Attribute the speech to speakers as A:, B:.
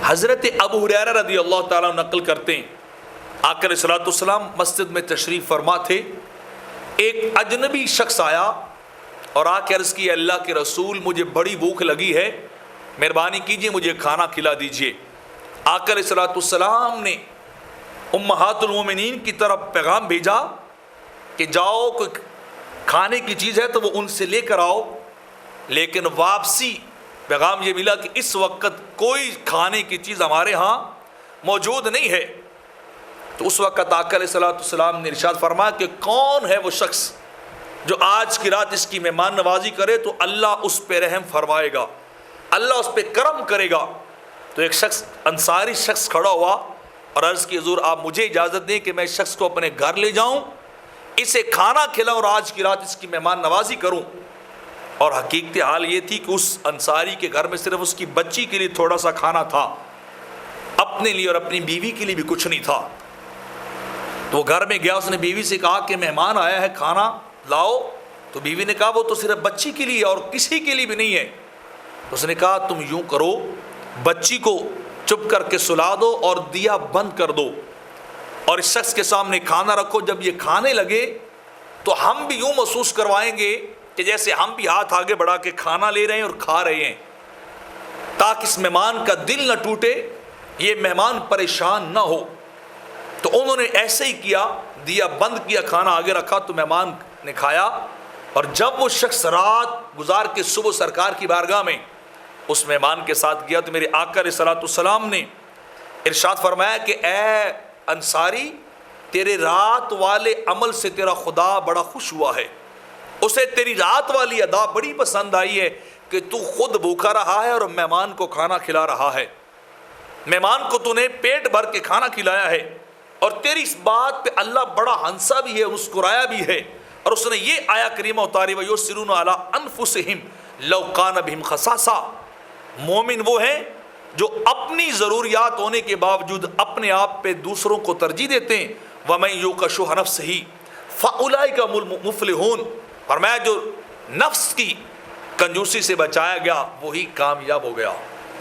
A: حضرت ابو ہریرہ رضی اللہ تعالیٰ نقل کرتے ہیں آقا علیہ الصلوۃ والسلام مسجد میں تشریف فرما تھے، ایک اجنبی شخص آیا اور آ کے عرض کی اللہ کے رسول مجھے بڑی بھوک لگی ہے، مہربانی کیجیے مجھے کھانا کھلا دیجیے۔ آقا علیہ الصلوۃ والسلام نے امہات المومنین کی طرف پیغام بھیجا کہ جاؤ کوئی کھانے کی چیز ہے تو وہ ان سے لے کر آؤ، لیکن واپسی پیغام یہ ملا کہ اس وقت کوئی کھانے کی چیز ہمارے ہاں موجود نہیں ہے۔ تو اس وقت آقا علیہ الصلوۃ والسلام نے ارشاد فرمایا کہ کون ہے وہ شخص جو آج کی رات اس کی مہمان نوازی کرے تو اللہ اس پہ رحم فرمائے گا، اللہ اس پہ کرم کرے گا۔ تو ایک شخص انصاری شخص کھڑا ہوا اور عرض کی حضور آپ مجھے اجازت دیں کہ میں اس شخص کو اپنے گھر لے جاؤں، اسے کھانا کھلاؤں اور آج کی رات اس کی مہمان نوازی کروں۔ اور حقیقت حال یہ تھی کہ اس انصاری کے گھر میں صرف اس کی بچی کے لیے تھوڑا سا کھانا تھا، اپنے لیے اور اپنی بیوی کے لیے بھی کچھ نہیں تھا۔ تو وہ گھر میں گیا، اس نے بیوی سے کہا کہ مہمان آیا ہے کھانا لاؤ، تو بیوی نے کہا وہ تو صرف بچی کے لیے اور کسی کے لیے بھی نہیں ہے۔ اس نے کہا تم یوں کرو، بچی کو چپ کر کے سلا دو اور دیا بند کر دو اور اس شخص کے سامنے کھانا رکھو، جب یہ کھانے لگے تو ہم بھی یوں محسوس کروائیں گے کہ جیسے ہم بھی ہاتھ آگے بڑھا کے کھانا لے رہے ہیں اور کھا رہے ہیں، تاکہ اس مہمان کا دل نہ ٹوٹے، یہ مہمان پریشان نہ ہو۔ تو انہوں نے ایسے ہی کیا، دیا بند کیا، کھانا آگے رکھا تو مہمان نے کھایا۔ اور جب وہ شخص رات گزار کے صبح سرکار کی بارگاہ میں اس مہمان کے ساتھ گیا تو میرے آقا علیہ الصلوۃ والسلام نے ارشاد فرمایا کہ اے انصاری، تیرے رات والے عمل سے تیرا خدا بڑا خوش ہوا ہے، اسے تیری رات والی ادا بڑی پسند آئی ہے کہ تو خود بھوکا رہا ہے اور مہمان کو کھانا کھلا رہا ہے، مہمان کو تو نے پیٹ بھر کے کھانا کھلایا ہے، اور تیری اس بات پہ اللہ بڑا ہنسا بھی ہے، مسکرایا بھی ہے، اور اس نے یہ آیا کریمہ اتاری وَيُسِرُونَ عَلَىٰ أَنفُسِهِمْ لَوْ كَانَ بِهِمْ خَصَاصَةٌ۔ مومن وہ ہیں جو اپنی ضروریات ہونے کے باوجود اپنے آپ پہ دوسروں کو ترجیح دیتے ہیں۔ وَمَن يُوقَ شُحَّ نَفْسِهِ فَأُولَٰئِكَ هُمُ الْمُفْلِحُونَ، فرمایا جو نفس کی کنجوسی سے بچایا گیا وہی کامیاب ہو گیا۔